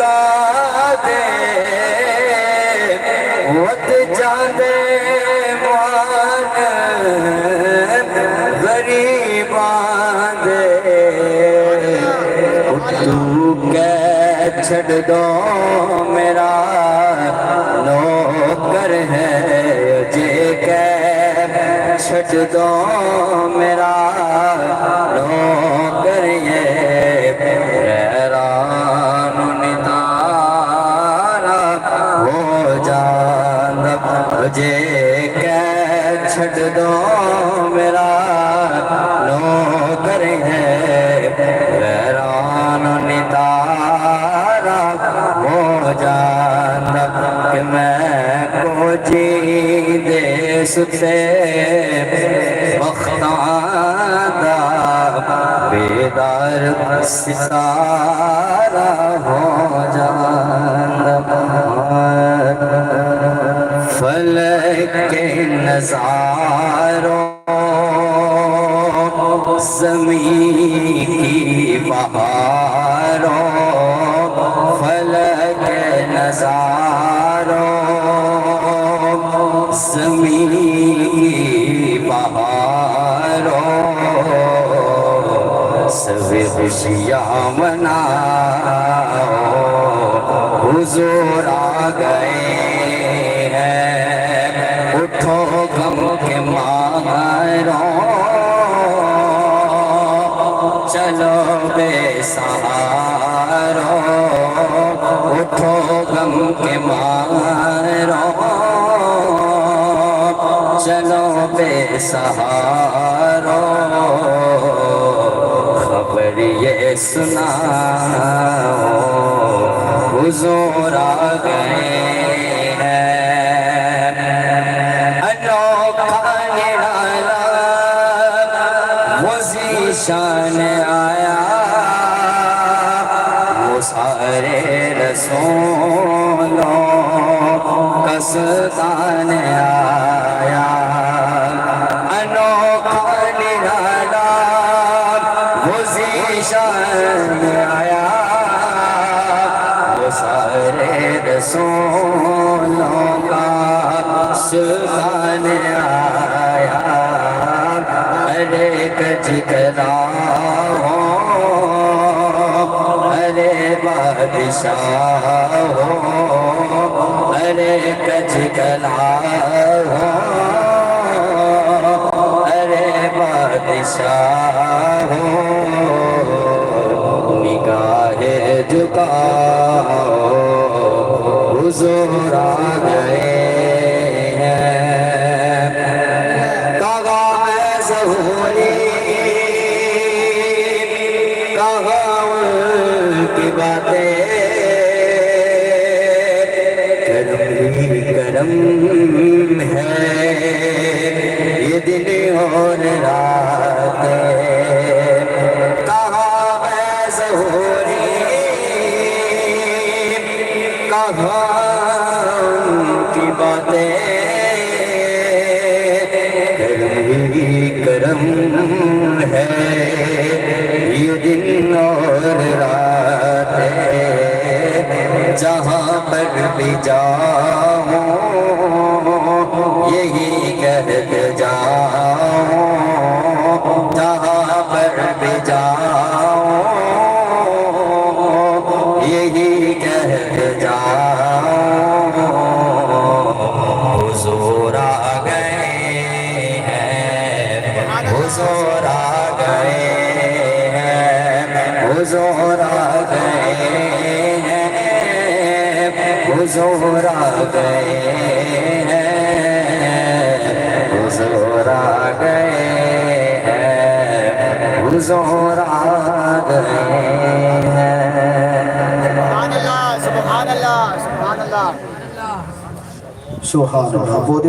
صدقہ دے وت جاندے مان غریباں دے تو کہہ چھڑ دو میرا نوکر ہے جے کہہ چھڑ دو میرا نوکر یہ حیران نتارا ہو جانا جے کہہ چھڑ دو میرا نوکر ہے حیران نتارا ہو جانا کہ میں کو جی دے ستے بختاندہ بیدار ستارہ ہو جانا فلک کے نظاروں زمین کی بہاروں فلک کے نظاروں زمین کی بہاروں سبھی خوشیاں مناؤ حضور آ گئے ہیں اٹھو غم کے ماروں چلو بے سہاروں اٹھو غم کے ماروں چلو بے سہاروں خبر یہ سناؤ حضور آ گئے ہیں انوکھا نرالا شان آیا وہ سارے رسولوں کا سلطان آیا انوکھا نرالا وہ ذیشان آیا وہ سارے رسولوں کا سلطان آیا ارے کچھ کراؤ ارے بادشاہ ہو ارے کچھ کراؤ ارے بادشاہ ہو نگاہ جھکاؤ حضور آ گئے کرم ہے یہ دن اور رات کہاں ہے ظہوری کہاں کی باتیں کرم ہے یہ دن اور رات جہاں پر بھی جاؤں یہی کہت جاؤں جہاں پر بھی جاؤں یہی کہت جاؤں حضور آ گئے ہیں حضور آ گئے ہیں حضور آ گئے ہیں حضور آ گئے ہیں حضور آ گئے ہیں حضور آ گئے ہیں سبحان اللہ سبحان اللہ سبحان اللہ سبحان اللہ